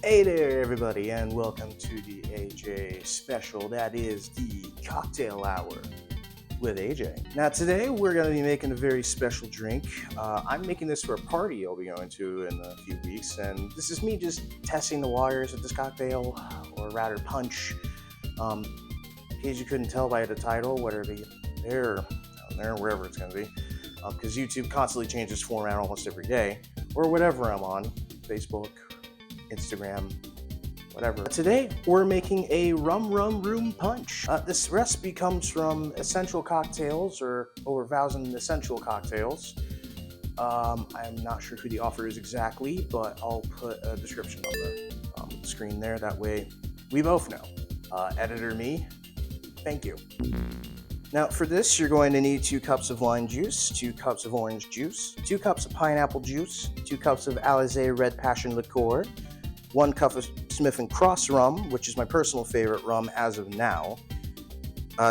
Hey there, everybody, and welcome to the AJ special. That is the cocktail hour with AJ. Now, today we're going to be making a very special drink. I'm making this for a party I'll be going to in a few weeks, and this is me just testing the waters of this cocktail, or rather punch. In case you couldn't tell by the title, whether it be there, down there, wherever it's going to be, because YouTube constantly changes format almost every day, or whatever I'm on, Facebook, Instagram, whatever. Today, we're making a Rhum punch. This recipe comes from Essential Cocktails, or over 1,000 Essential Cocktails. I'm not sure who the author is exactly, but I'll put a description on the screen there. That way, we both know. Editor me, thank you. Now, for this, you're going to need 2 cups of lime juice, 2 cups of orange juice, 2 cups of pineapple juice, 2 cups of Alizé Red Passion Liqueur, 1 cup of Smith & Cross rum, which is my personal favorite rum as of now,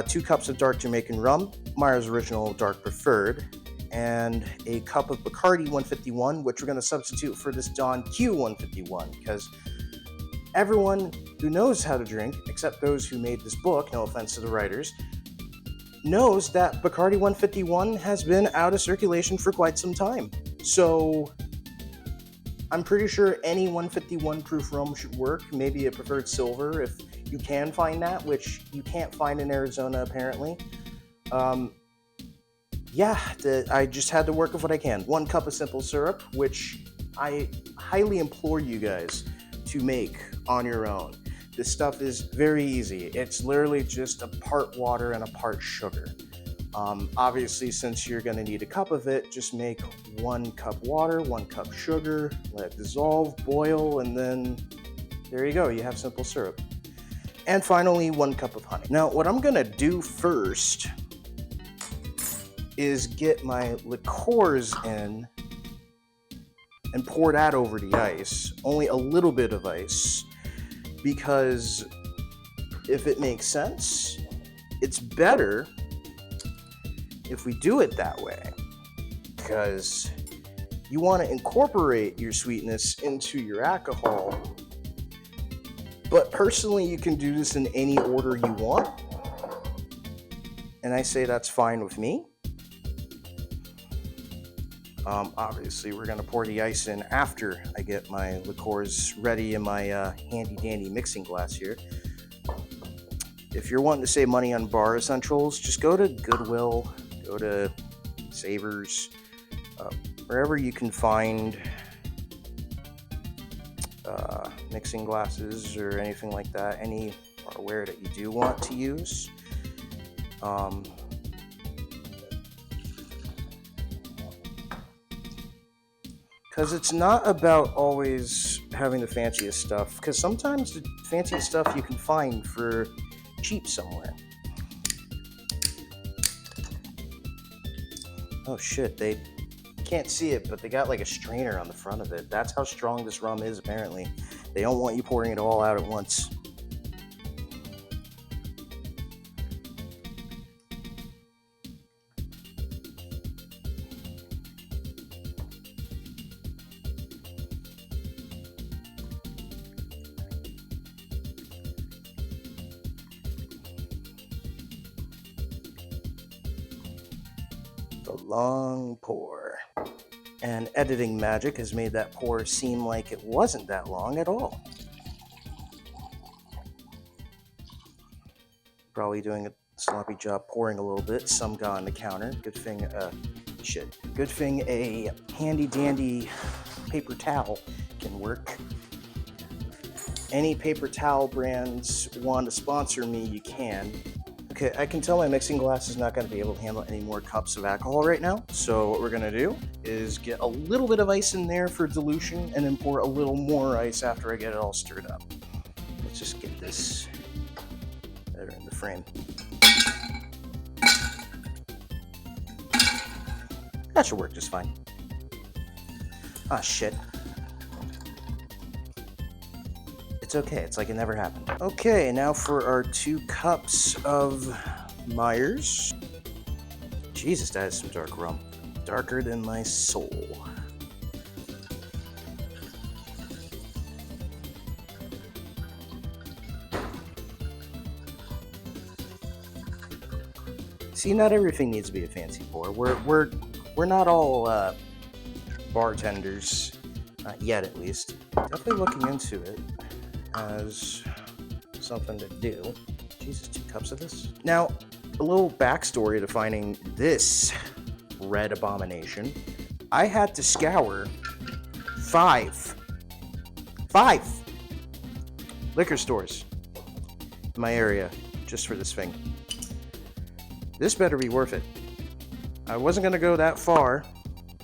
2 cups of dark Jamaican rum, Myers Original Dark Preferred, and a cup of Bacardi 151, which we're going to substitute for this Don Q 151, because everyone who knows how to drink, except those who made this book, no offense to the writers, knows that Bacardi 151 has been out of circulation for quite some time. So I'm pretty sure any 151 proof rum should work. Maybe a preferred silver if you can find that, which you can't find in Arizona apparently. I just had to work with what I can. 1 cup of simple syrup, which I highly implore you guys to make on your own. This stuff is very easy. It's literally just a part water and a part sugar. Obviously, since you're going to need a cup of it, just make 1 cup water, 1 cup sugar, let it dissolve, boil, and then there you go, you have simple syrup. And finally, 1 cup of honey. Now, what I'm going to do first is get my liqueurs in and pour that over the ice, only a little bit of ice, because if it makes sense, it's better if we do it that way, because you want to incorporate your sweetness into your alcohol. But personally, you can do this in any order you want, and I say that's fine with me. Obviously, we're going to pour the ice in after I get my liqueurs ready in my handy-dandy mixing glass here. If you're wanting to save money on bar essentials, just go to Goodwill, go to Savers, wherever you can find mixing glasses or anything like that, any hardware that you do want to use. Because it's not about always having the fanciest stuff, because sometimes the fanciest stuff you can find for cheap somewhere. Oh shit, they can't see it, but they got like a strainer on the front of it. That's how strong this rum is, apparently. They don't want you pouring it all out at once. The long pour. And editing magic has made that pour seem like it wasn't that long at all. Probably doing a sloppy job pouring a little bit. Some got on the counter. Good thing a handy dandy paper towel can work. Any paper towel brands want to sponsor me, you can. Okay, I can tell my mixing glass is not going to be able to handle any more cups of alcohol right now. So what we're going to do is get a little bit of ice in there for dilution, and then pour a little more ice after I get it all stirred up. Let's just get this better in the frame. That should work just fine. Ah, shit. It's okay, it's like it never happened. Okay, now for our 2 cups of Myers. Jesus, that is some dark rum. Darker than my soul. See, not everything needs to be a fancy pour. We're not all bartenders, not yet at least. Definitely looking into it as something to do. Jesus, 2 cups of this. Now, a little backstory to finding this red abomination. I had to scour 5 liquor stores in my area just for this thing. This better be worth it. I wasn't going to go that far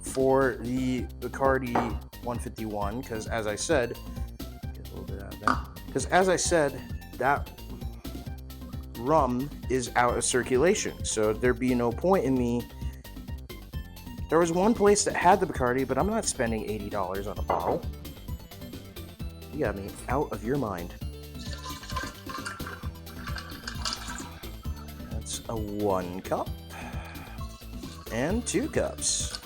for the Bacardi 151 because, as I said, get a little bit out of that. Because, as I said, that rum is out of circulation, so there'd be no point in me. There was one place that had the Bacardi, but I'm not spending $80 on a bottle. You got me out of your mind. That's a 1 cup and 2 cups.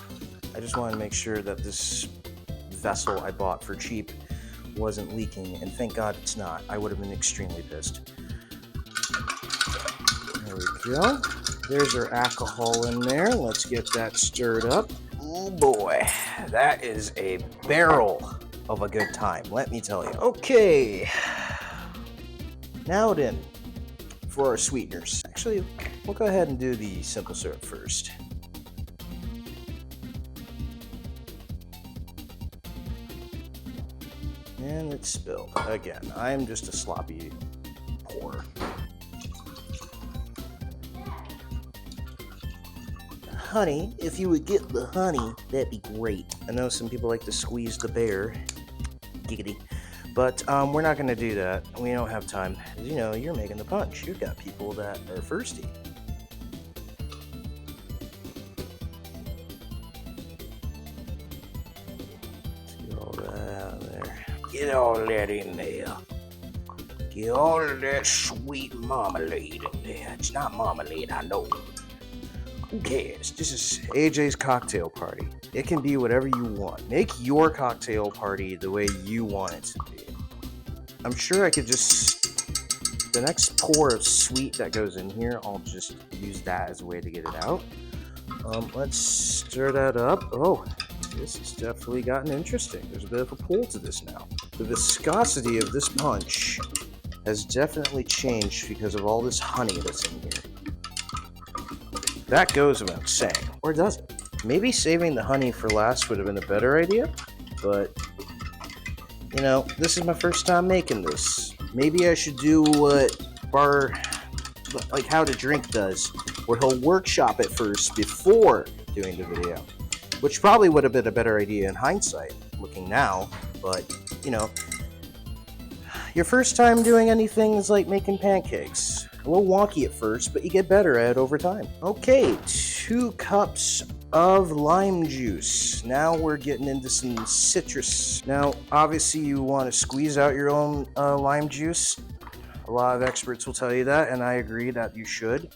I just want to make sure that this vessel I bought for cheap wasn't leaking, and thank God it's not. I would have been extremely pissed. There we go. There's our alcohol in there. Let's get that stirred up. Oh boy, that is a barrel of a good time, let me tell you. Okay, now then, for our sweeteners. Actually, we'll go ahead and do the simple syrup first. And it's spilled. Again, I'm just a sloppy pour. Honey, if you would get the honey, that'd be great. I know some people like to squeeze the bear, giggity, but we're not going to do that. We don't have time. You know, you're making the punch. You've got people that are thirsty. Let's get all that out of there. Get all that in there. Get all of that sweet marmalade in there. It's not marmalade, I know. Who cares? This is AJ's cocktail party. It can be whatever you want. Make your cocktail party the way you want it to be. I'm sure I could just... The next pour of sweet that goes in here, I'll just use that as a way to get it out. Let's stir that up. Oh, this has definitely gotten interesting. There's a bit of a pull to this now. The viscosity of this punch has definitely changed because of all this honey that's in here. That goes without saying, or does it? Maybe saving the honey for last would have been a better idea, but, you know, this is my first time making this. Maybe I should do what like How to Drink does, where he'll workshop it first before doing the video, which probably would have been a better idea in hindsight, looking now, but, you know, your first time doing anything is like making pancakes. A little wonky at first, but you get better at it over time. Okay, 2 cups of lime juice. Now we're getting into some citrus. Now, obviously you want to squeeze out your own lime juice. A lot of experts will tell you that, and I agree that you should.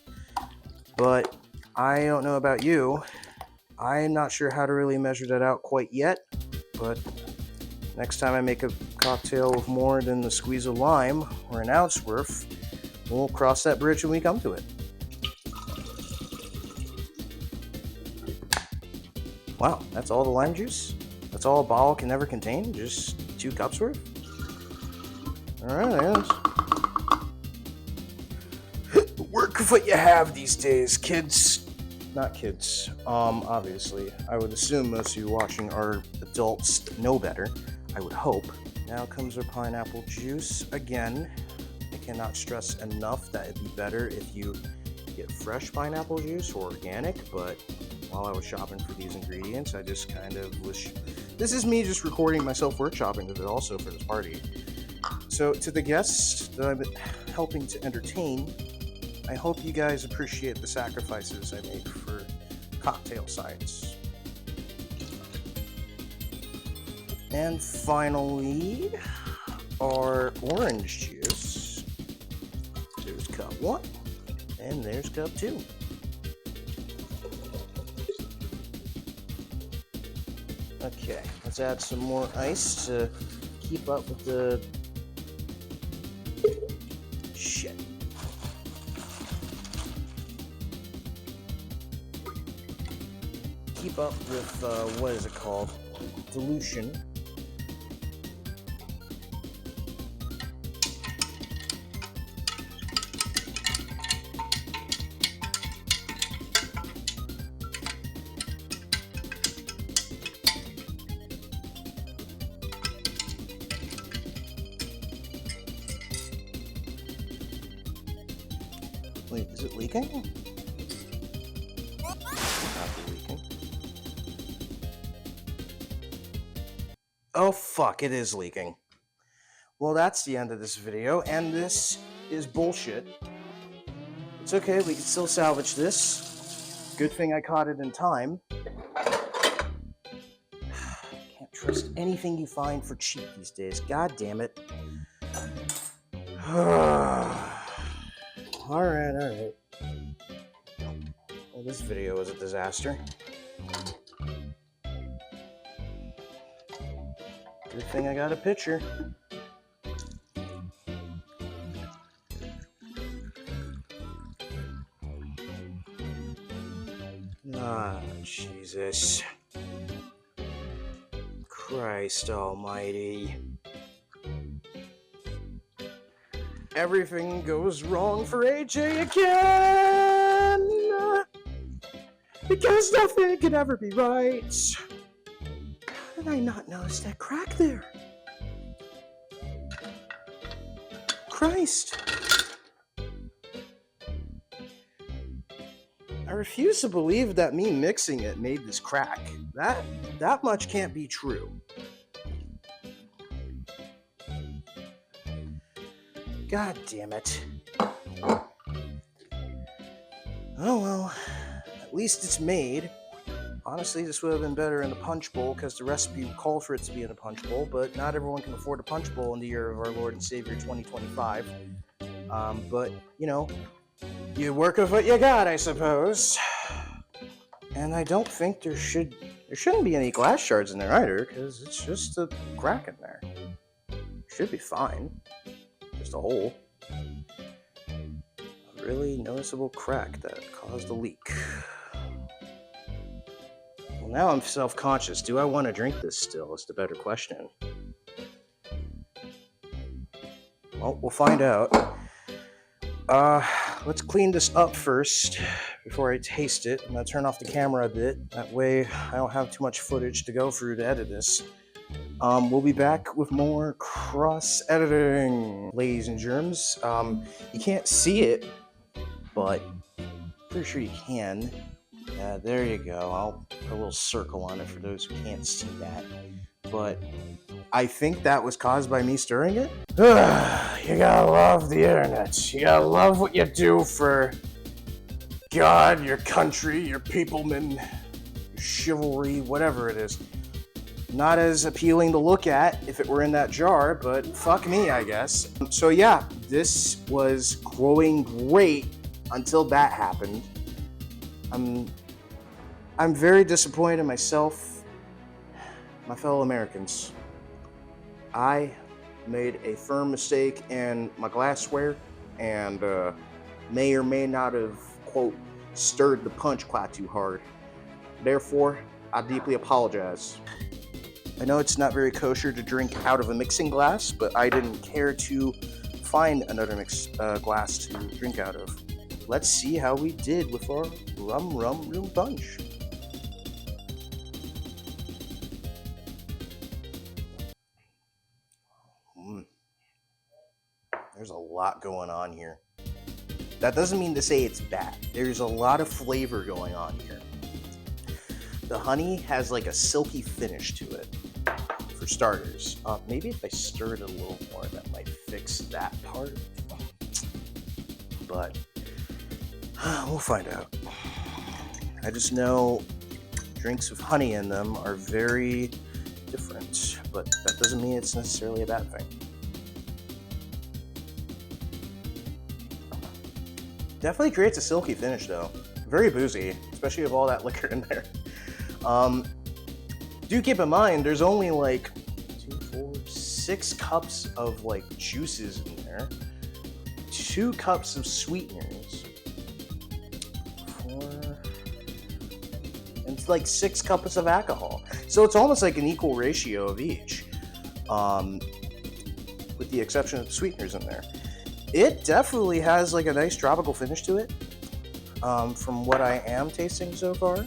But I don't know about you. I'm not sure how to really measure that out quite yet, but next time I make a cocktail with more than the squeeze of lime, or an ounce worth, we'll cross that bridge when we come to it. Wow, that's all the lime juice? That's all a bottle can ever contain? Just 2 cups worth? Alright, I guess. Work with what you have these days, kids. Not kids, obviously. I would assume most of you watching are adults that know better. I would hope. Now comes our pineapple juice. Again, I cannot stress enough that it'd be better if you get fresh pineapple juice or organic, but while I was shopping for these ingredients, I just kind of wish... This is me just recording myself workshopping with it also for this party. So to the guests that I've been helping to entertain, I hope you guys appreciate the sacrifices I make for cocktail sides. And finally, our orange juice. There's cup 1, and there's cup 2. Okay, let's add some more ice to keep up with the... Shit. keep up with, what is it called? Dilution. Wait, is it leaking? Not leaking. Oh fuck, it is leaking. Well, that's the end of this video, and this is bullshit. It's okay, we can still salvage this. Good thing I caught it in time. Can't trust anything you find for cheap these days. God damn it. Alright. Well, this video was a disaster. Good thing I got a picture. Ah, Jesus. Christ almighty. Everything goes wrong for AJ again! Because nothing can ever be right. How did I not notice that crack there? Christ. I refuse to believe that me mixing it made this crack. That much can't be true. God damn it. Oh well, at least it's made. Honestly, this would have been better in a punch bowl because the recipe called for it to be in a punch bowl, but not everyone can afford a punch bowl in the year of our Lord and Savior 2025. But, you know, you work with what you got, I suppose. And I don't think there shouldn't be any glass shards in there either, because it's just a crack in there. Should be fine. Just a hole. A really noticeable crack that caused a leak. Well, now I'm self-conscious. Do I want to drink this still? Is the better question. Well, we'll find out. Let's clean this up first before I taste it. I'm going to turn off the camera a bit. That way I don't have too much footage to go through to edit this. We'll be back with more cross-editing, ladies and germs. You can't see it, but pretty sure you can. There you go. I'll put a little circle on it for those who can't see that. But I think that was caused by me stirring it. You gotta love the internet. You gotta love what you do for God, your country, your peoplemen, your chivalry, whatever it is. Not as appealing to look at if it were in that jar, but fuck me, I guess. So yeah, this was growing great until that happened. I'm very disappointed in myself, my fellow Americans. I made a firm mistake in my glassware and may or may not have, quote, stirred the punch quite too hard. Therefore, I deeply apologize. I know it's not very kosher to drink out of a mixing glass, but I didn't care to find another glass to drink out of. Let's see how we did with our Rhum punch. There's a lot going on here. That doesn't mean to say it's bad. There's a lot of flavor going on here. The honey has like a silky finish to it, for starters. Maybe if I stir it a little more, that might fix that part. But we'll find out. I just know drinks with honey in them are very different, but that doesn't mean it's necessarily a bad thing. Definitely creates a silky finish though. Very boozy, especially with all that liquor in there. Do keep in mind, there's only like 6 cups of like juices in there, 2 cups of sweeteners, 4 and like 6 cups of alcohol. So it's almost like an equal ratio of each, with the exception of the sweeteners in there. It definitely has like a nice tropical finish to it, from what I am tasting so far.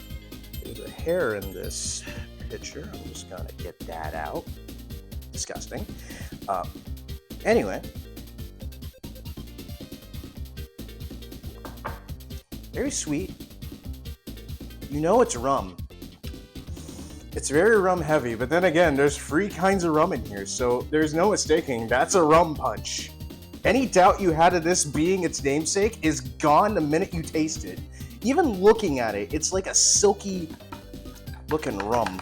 There's a hair in this pitcher. I'm just gonna get that out. Disgusting. Anyway, very sweet. You know it's rum. It's very rum heavy, but then again, there's 3 kinds of rum in here, so there's no mistaking. That's a rum punch. Any doubt you had of this being its namesake is gone the minute you taste it. Even looking at it, it's like a silky looking rum.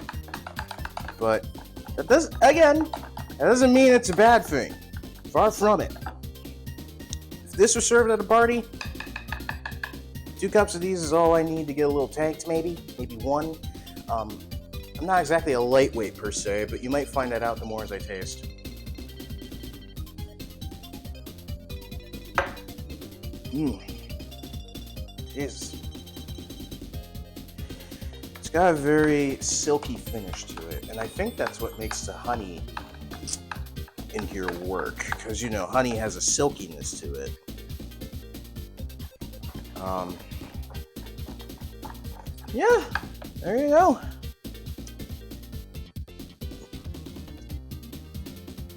But that doesn't mean it's a bad thing. Far from it. If this was served at a party, 2 cups of these is all I need to get a little tanked, maybe 1. I'm not exactly a lightweight per se, but you might find that out the more as I taste. Jesus. It's got a very silky finish to it, and I think that's what makes the honey in here work, because you know honey has a silkiness to it. Yeah, there you go.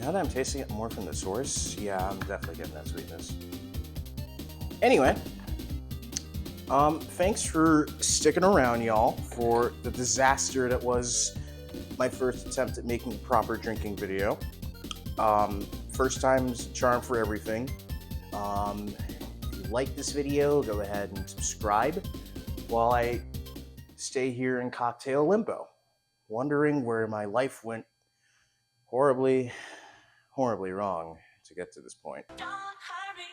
Now that I'm tasting it more from the source, yeah, I'm definitely getting that sweetness. Anyway, thanks for sticking around, y'all, for the disaster that was my first attempt at making a proper drinking video. First time's a charm for everything. If you like this video, go ahead and subscribe while I stay here in cocktail limbo, wondering where my life went horribly wrong to get to this point. Don't hurry.